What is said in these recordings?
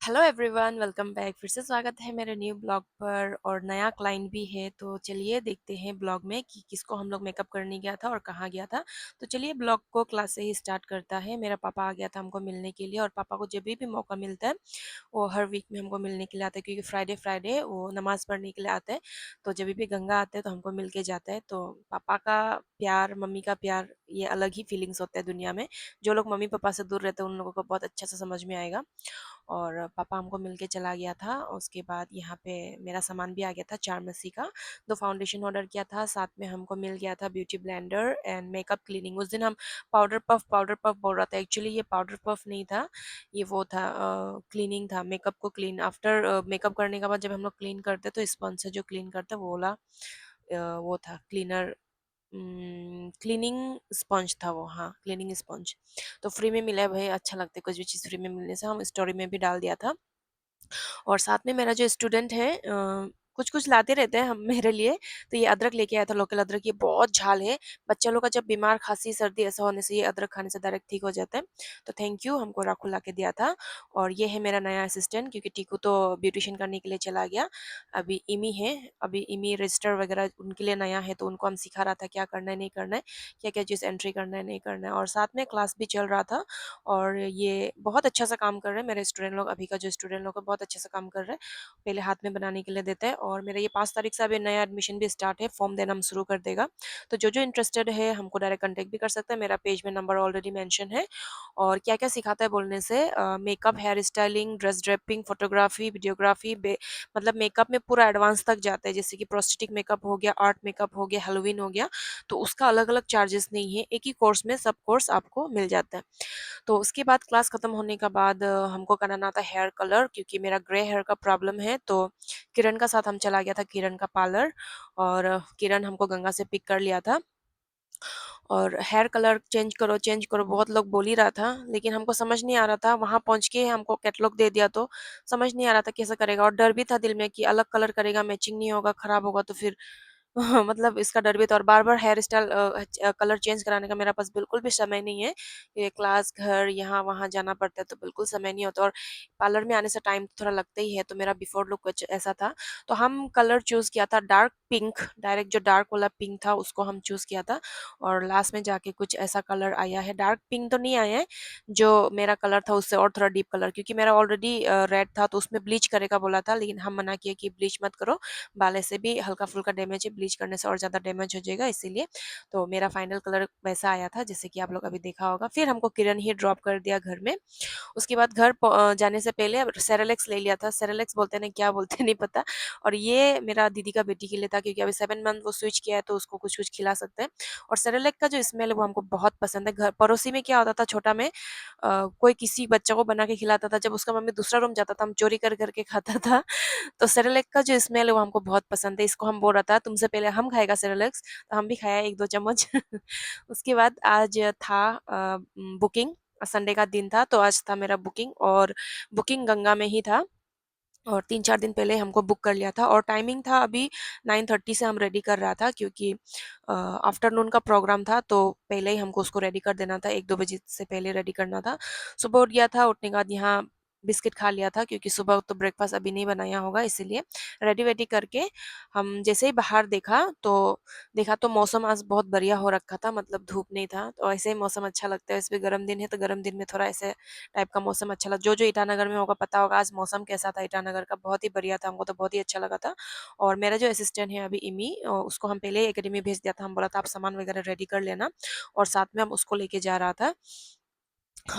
Hello everyone, welcome back. फिर से स्वागत है मेरे न्यू ब्लॉग पर और नया क्लाइंट भी है। तो चलिए देखते हैं ब्लॉग में कि किसको हम लोग मेकअप करने गया था और कहाँ गया था। तो चलिए ब्लॉग को क्लास से ही स्टार्ट करता है। मेरा पापा आ गया था हमको मिलने के लिए और पापा को जब भी मौका मिलता है वो हर वीक में हमको मिलने के लिए आता है, क्योंकि फ्राइडे फ्राइडे वो नमाज़ पढ़ने के लिए आते हैं। तो जब भी गंगा आते हैं तो हमको मिल के जाते हैं। तो पापा का प्यार, मम्मी का प्यार, ये अलग ही फीलिंग्स होते हैं दुनिया में। जो लोग मम्मी पापा से दूर रहते हैं उन लोगों को बहुत अच्छा से समझ में आएगा। और पापा हमको मिल के चला गया था। उसके बाद यहाँ पे मेरा सामान भी आ गया था, चारमसी का 2 फाउंडेशन ऑर्डर किया था, साथ में हमको मिल गया था beauty blender and makeup cleaning. उस दिन हम पाउडर पफ बोल रहा था, एक्चुअली ये पाउडर पफ नहीं था, ये वो था क्लीनिंग था, मेकअप को क्लीन आफ्टर मेकअप करने के बाद जब हम लोग क्लीन करते तो स्पंज से जो क्लीन करते वो वाला वो था क्लीनर, क्लीनिंग स्पंज था वो, हाँ क्लीनिंग स्पंज। तो फ्री में मिला है भाई, अच्छा लगता है कुछ भी चीज़ फ्री में मिलने से। हम स्टोरी में भी डाल दिया था। और साथ में मेरा जो स्टूडेंट है कुछ कुछ लाते रहते हैं हम मेरे लिए। तो ये अदरक लेके आया था, लोकल अदरक, ये बहुत झाल है। बच्चा लोग का जब बीमार खांसी सर्दी ऐसा होने से ये अदरक खाने से डायरेक्ट ठीक हो जाता है। तो थैंक यू, हमको राखू ला के दिया था। और ये है मेरा नया असिस्टेंट, क्योंकि टीकू तो ब्यूटिशियन करने के लिए चला गया। अभी इमी है, अभी इमी रजिस्टर वगैरह उनके लिए नया है, तो उनको हम सिखा रहा था क्या करना है नहीं करना है, क्या क्या चीज़ एंट्री करना है नहीं करना है। और साथ में क्लास भी चल रहा था। और ये बहुत अच्छा सा काम कर रहे हैं मेरे स्टूडेंट लोग, अभी का जो स्टूडेंट लोग है बहुत अच्छे से काम कर रहे हैं। पहले हाथ में बनाने के लिए देता है। और मेरा ये 5 तारीख से अभी नया एडमिशन भी स्टार्ट है, फॉर्म देना हम शुरू कर देगा। तो जो जो इंटरेस्टेड है हमको डायरेक्ट कॉन्टेक्ट भी कर सकता है, मेरा पेज में नंबर ऑलरेडी मेंशन है। और क्या क्या सिखाता है बोलने से, makeup, hair styling, dress draping, photography, videography, मतलब मेकअप में पूरा एडवांस तक जाता है। जैसे कि प्रोस्थेटिक मेकअप हो गया, आर्ट मेकअप हो गया, हेलोवीन हो गया। तो उसका अलग अलग चार्जेस नहीं है, एक ही कोर्स में सब कोर्स आपको मिल जाता है। तो उसके बाद क्लास खत्म होने के बाद हमको कराना था हेयर कलर, क्योंकि मेरा ग्रे हेयर का प्रॉब्लम है। तो किरण का साथ हम चला गया था, किरण का पार्लर। और किरण हमको गंगा से पिक कर लिया था। और हेयर कलर चेंज करो बहुत लोग बोल ही रहा था, लेकिन हमको समझ नहीं आ रहा था। वहां पहुंच के हमको कैटलॉग दे दिया तो समझ नहीं आ रहा था कैसे करेगा। और डर भी था दिल में कि अलग कलर करेगा, मैचिंग नहीं होगा, खराब होगा तो फिर मतलब इसका डर भी था। और बार-बार हेयर स्टाइल कलर चेंज कराने का मेरे पास बिल्कुल भी समय नहीं है। ये क्लास, घर, यहाँ-वहाँ जाना पड़ता है तो बिल्कुल समय नहीं होता। और पार्लर में आने से टाइम थोड़ा लगता ही है, तो मेरा बिफोर लुक कुछ ऐसा था। तो हम कलर चूज़ किया था डार्क पिंक, डायरेक्ट जो डार्क वाला पिंक था उसको हम चूज़ किया था। और लास्ट में जाके कुछ ऐसा कलर आया है, डार्क पिंक तो नहीं आया है, जो मेरा कलर था उससे और थोड़ा डीप कलर, क्योंकि मेरा ऑलरेडी रेड था तो उसमें ब्लीच करेगा बोला था, लेकिन हम मना किए कि ब्लीच मत करो, बाल ऐसे भी हल्का-फुल्का डैमेज है, ब्लीच करने से और ज़्यादा डैमेज हो जाएगा इसीलिए। तो मेरा फाइनल कलर वैसा आया था जैसे कि आप लोग अभी देखा होगा। फिर हमको किरण ही ड्रॉप कर दिया घर में। उसके बाद घर जाने से पहले सेरेलैक्स ले लिया था। सेरेलैक्स बोलते हैं ना, क्या बोलते हैं नहीं पता। और ये मेरा दीदी का बेटी के लिए था, क्योंकि अभी 7 मंथ वो स्विच किया है तो उसको कुछ-कुछ खिला सकते हैं। और सेरेलैक का जो स्मेल है वो हमको बहुत पसंद है। घर पड़ोसी में क्या होता था छोटा में, कोई किसी बच्चा को बना के खिलाता था, जब उसका मम्मी दूसरा रूम जाता था हम चोरी कर के खाता था। तो सेरेलैक का जो स्मेल है वो हमको बहुत पसंद है। इसको हम बोल रहा था तुमसे पहले हम खाएगा सेरेलैक्स, तो हम भी खाया 1-2 चम्मच। उसके बाद आज था बुकिंग, संडे का दिन था तो आज था मेरा बुकिंग। और बुकिंग गंगा में ही था। और 3-4 दिन पहले हमको बुक कर लिया था। और टाइमिंग था अभी 9:30 से हम रेडी कर रहा था, क्योंकि आफ्टरनून का प्रोग्राम था तो पहले ही हमको उसको रेडी कर देना था, 1-2 बजे से पहले रेडी करना था। सुबह उठ गया था, उठने के बाद यहाँ बिस्किट खा लिया था, क्योंकि सुबह तो ब्रेकफास्ट अभी नहीं बनाया होगा इसीलिए। रेडी-वेडी करके हम जैसे ही बाहर देखा तो मौसम आज बहुत बढ़िया हो रखा था, मतलब धूप नहीं था। तो ऐसे ही मौसम अच्छा लगता है, इसमें गर्म दिन है तो गर्म दिन में थोड़ा ऐसे टाइप का मौसम अच्छा लगा। जो-जो ईटानगर में होगा पता होगा आज मौसम कैसा था ईटानगर का, बहुत ही बढ़िया था, हमको तो बहुत ही अच्छा लगा था। और मेरा जो असिस्टेंट है अभी इमी, उसको हम पहले ही एकेडमी भेज दिया था, हम बोला था आप सामान वगैरह रेडी कर लेना। और साथ में हम उसको लेके जा रहा था।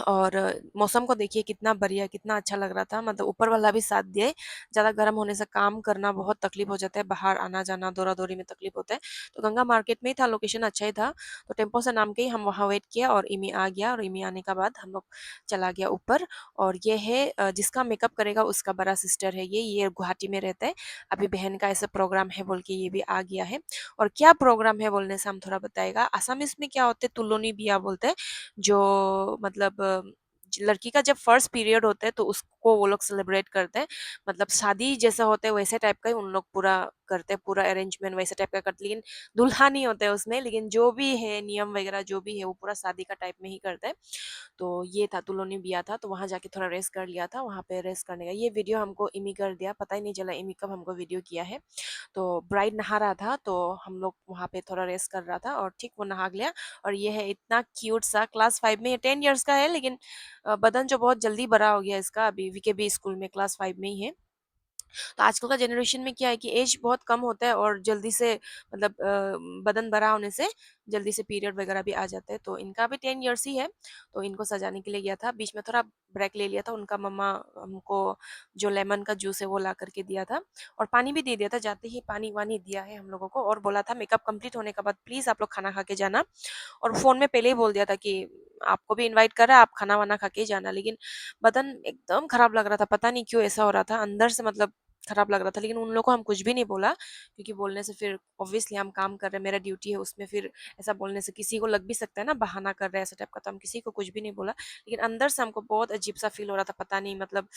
और मौसम को देखिए कितना बढ़िया, कितना अच्छा लग रहा था, मतलब ऊपर वाला भी साथ दिए। ज़्यादा गर्म होने से काम करना बहुत तकलीफ हो जाता है, बाहर आना-जाना, दौरा-दौरी में तकलीफ होता है। तो गंगा मार्केट में ही था, लोकेशन अच्छा ही था। तो टेम्पो से नाम के ही हम वहाँ वेट किया और इमी आ गया। और इमी आने के बाद हम लोग चला गया ऊपर। और ये है जिसका मेकअप करेगा उसका बड़ा सिस्टर है ये गुवाहाटी में रहता है। अभी बहन का ऐसा प्रोग्राम है बोल के ये भी आ गया है। और क्या प्रोग्राम है बोलने से हम थोड़ा बताएगा। असमीज़ में क्या होते हैं तुलोनी बिया बोलते हैं, जो मतलब लड़की का जब फर्स्ट पीरियड होता है तो उसको वो लोग सेलिब्रेट करते हैं, मतलब शादी जैसा होता है वैसे टाइप का ही उन लोग पूरा करते हैं, पूरा अरेंजमेंट वैसे टाइप का करते, लेकिन दूल्हा नहीं होता है उसमें, लेकिन जो भी है नियम वगैरह जो भी है वो पूरा शादी का टाइप में ही करते हैं। तो ये था तुलोनी बिया था, तो वहाँ जाके थोड़ा रेस्ट कर लिया था, वहाँ पे रेस्ट करने का ये वीडियो हमको इमी कर दिया, पता ही नहीं चला इमी कब हमको वीडियो किया है। तो ब्राइड नहा रहा था तो हम लोग वहाँ पे थोड़ा रेस्ट कर रहा था और ठीक वो नहा गया। और ये है इतना क्यूट सा, क्लास 5 में, 10 इयर्स का है, लेकिन बदन जो बहुत जल्दी बड़ा हो गया इसका, अभी वीकेबी स्कूल में क्लास 5 में ही है। तो आजकल का जनरेशन में क्या है कि एज बहुत कम होता है और जल्दी से मतलब बदन बड़ा होने से जल्दी से पीरियड वगैरह भी आ जाते हैं। तो इनका भी 10 इयर्स ही है, तो इनको सजाने के लिए गया था, बीच में थोड़ा ब्रेक ले लिया था, उनका मम्मा हमको जो लेमन का जूस है वो ला करके दिया था और पानी भी दे दिया था, जाते ही पानी वानी दिया है हम लोगों को और बोला था मेकअप कंप्लीट होने के बाद प्लीज आप लोग खाना खा के जाना। और फोन में पहले ही बोल दिया था कि आपको भी इनवाइट कर रहा है, आप खाना वाना खा के ही जाना। लेकिन बदन एकदम खराब लग रहा था, पता नहीं क्यों ऐसा हो रहा था अंदर से, मतलब खराब लग रहा था, लेकिन उन लोगों को हम कुछ भी नहीं बोला क्योंकि बोलने से फिर ऑब्वियसली हम काम कर रहे हैं, मेरा ड्यूटी है उसमें, फिर ऐसा बोलने से किसी को लग भी सकता है ना बहाना कर रहे हैं ऐसा टाइप का, तो हम किसी को कुछ भी नहीं बोला। लेकिन अंदर से हमको बहुत अजीब सा फील हो रहा था, पता नहीं मतलब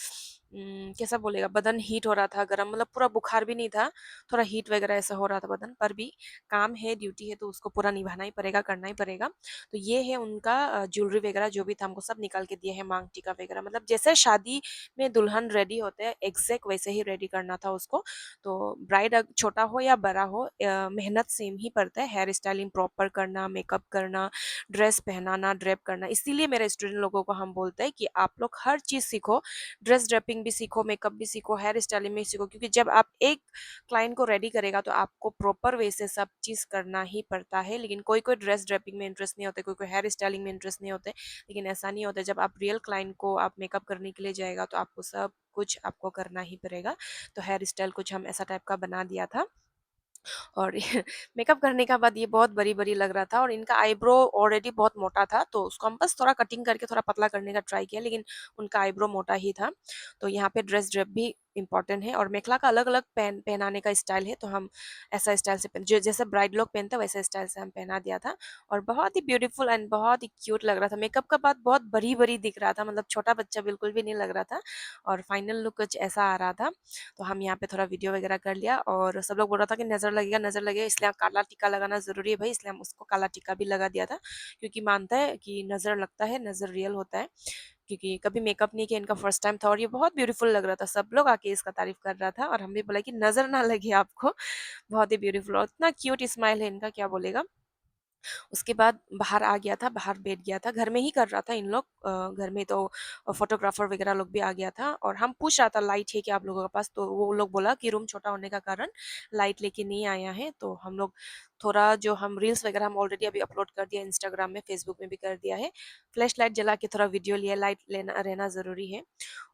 कैसा बोलेगा, बदन हीट हो रहा था, गर्म, मतलब पूरा बुखार भी नहीं था, थोड़ा हीट वगैरह ऐसा हो रहा था बदन पर भी। काम है, ड्यूटी है, तो उसको पूरा निभाना ही पड़ेगा, करना ही पड़ेगा। तो ये है उनका ज्वेलरी वगैरह जो भी था हमको सब निकाल के दिए हैं, मांग टीका वगैरह, मतलब जैसे शादी में दुल्हन रेडी होते हैं एग्जैक्ट वैसे ही रेडी करना था उसको। तो ब्राइड छोटा हो या बड़ा हो मेहनत सेम ही पड़ता है, हेयर स्टाइलिंग प्रॉपर करना, मेकअप करना, ड्रेस पहनाना, ड्रेप करना। इसीलिए मेरे स्टूडेंट लोगों को हम बोलते हैं कि आप लोग हर चीज़ सीखो, ड्रेस ड्रेपिंग भी सीखो, मेकअप भी सीखो, हेयर स्टाइलिंग भी सीखो, क्योंकि जब आप एक क्लाइंट को रेडी करेगा तो आपको प्रॉपर वे से सब चीज़ करना ही पड़ता है। लेकिन कोई कोई ड्रेस ड्रेपिंग में इंटरेस्ट नहीं होता, कोई कोई हेयर स्टाइलिंग में इंटरेस्ट नहीं होते, लेकिन ऐसा नहीं होता, जब आप रियल क्लाइंट को आप मेकअप करने के लिए जाएगा तो आपको सब कुछ आपको करना ही पड़ेगा। तो हेयर स्टाइल कुछ हम ऐसा टाइप का बना दिया था और मेकअप करने के बाद ये बहुत बड़ी-बड़ी लग रहा था और इनका आईब्रो ऑलरेडी बहुत मोटा था, तो उसको हम बस थोड़ा कटिंग करके थोड़ा पतला करने का ट्राई किया, लेकिन उनका आईब्रो मोटा ही था। तो यहाँ पे ड्रेस ड्रेप भी इम्पोर्टेंट है और मेखला का अलग-अलग पहनाने का स्टाइल है, तो हम ऐसा स्टाइल से पहन जो जैसे ब्राइड लोग पहनते हैं वैसे स्टाइल से हम पहना दिया था और बहुत ही ब्यूटीफुल एंड बहुत ही क्यूट लग रहा था। मेकअप का बाद बहुत बड़ी-बड़ी दिख रहा था, मतलब छोटा बच्चा बिल्कुल भी नहीं लग रहा था और फाइनल लुक कुछ ऐसा आ रहा था। तो हम यहाँ पे थोड़ा वीडियो वगैरह कर लिया और सब लोग बोल रहा था कि नज़र लगेगा, इसलिए काला टीका लगाना ज़रूरी है भाई, इसलिए हम उसको काला टीका भी लगा दिया था, क्योंकि मानता है कि नज़र लगता है, नज़र रियल होता है। क्योंकि कभी मेकअप नहीं किया, इनका फर्स्ट टाइम था और ये बहुत ब्यूटीफुल लग रहा था, सब लोग आके इसका तारीफ कर रहा था और हम भी बोला कि नज़र ना लगे आपको, बहुत ही ब्यूटीफुल और इतना क्यूट स्माइल है इनका, क्या बोलेगा। उसके बाद बाहर आ गया था, बाहर बैठ गया था, घर में ही कर रहा था इन लोग, घर में तो फोटोग्राफर वगैरह लोग भी आ गया था और हम पूछ रहा था लाइट है क्या आप लोगों के पास, तो वो लोग बोला कि रूम छोटा होने का कारण लाइट लेके नहीं आया है। तो हम लोग थोड़ा जो हम रील्स वगैरह हम ऑलरेडी अभी अपलोड कर दिया इंस्टाग्राम में, फेसबुक में भी कर दिया है, फ्लैश लाइट जला के थोड़ा वीडियो लिया, लाइट लेना रहना ज़रूरी है।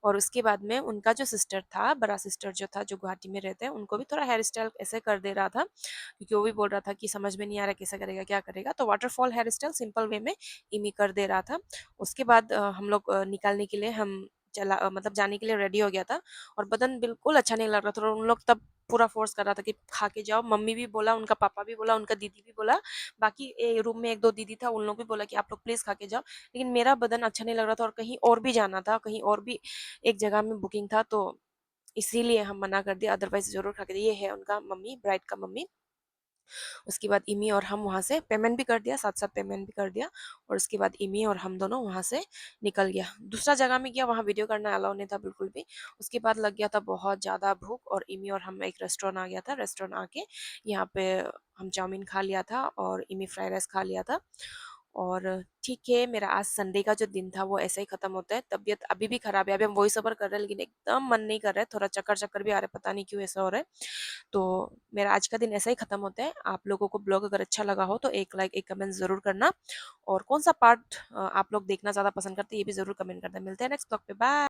और उसके बाद में उनका जो सिस्टर था, बड़ा सिस्टर जो था, जो गुवाहाटी में रहते हैं, उनको भी थोड़ा हेयर स्टाइल ऐसे कर दे रहा था, क्योंकि वो भी बोल रहा था कि समझ में नहीं आ रहा कैसे करेगा, क्या करेगा। तो waterfall hair style simple way में इमी कर दे रहा था। उसके बाद हम लोग निकालने के लिए हम मतलब जाने के लिए रेडी हो गया था और बदन बिल्कुल अच्छा नहीं लग रहा था और उन लोग तब पूरा फोर्स कर रहा था कि खा के जाओ, मम्मी भी बोला, उनका पापा भी बोला, उनका दीदी भी बोला, बाकी रूम में एक दो दीदी था, उन लोग भी बोला कि आप लोग प्लीज खा के जाओ। लेकिन मेरा बदन अच्छा नहीं लग रहा था और कहीं और भी जाना था, कहीं और भी एक जगह में बुकिंग था, तो इसीलिए हम मना कर दिया, अदरवाइज जरूर खा के। ये है उनका मम्मी, ब्राइड का मम्मी। उसके बाद इमी और हम वहाँ से पेमेंट भी कर दिया, साथ साथ पेमेंट भी कर दिया और उसके बाद इमी और हम दोनों वहाँ से निकल गया। दूसरा जगह में गया, वहाँ वीडियो करना अलाउ नहीं था बिल्कुल भी। उसके बाद लग गया था बहुत ज़्यादा भूख और इमी और हम एक रेस्टोरेंट आ गया था, रेस्टोरेंट आके यहाँ पे हम चाउमीन खा लिया था और इमी फ्राइड राइस खा लिया था। और ठीक है, मेरा आज संडे का जो दिन था वो ऐसे ही खत्म होता है। तबीयत अभी भी खराब है, अभी हम वॉइस ओवर कर रहे हैं लेकिन एकदम मन नहीं कर रहा है, थोड़ा चक्कर चक्कर भी आ रहा है, पता नहीं क्यों ऐसा हो रहा है। तो मेरा आज का दिन ऐसा ही खत्म होता है। आप लोगों को ब्लॉग अगर अच्छा लगा हो तो एक लाइक, एक कमेंट जरूर करना और कौन सा पार्ट आप लोग देखना ज़्यादा पसंद करते हैं ये भी जरूर कमेंट करना। मिलते हैं नेक्स्ट ब्लॉग पे, बाय।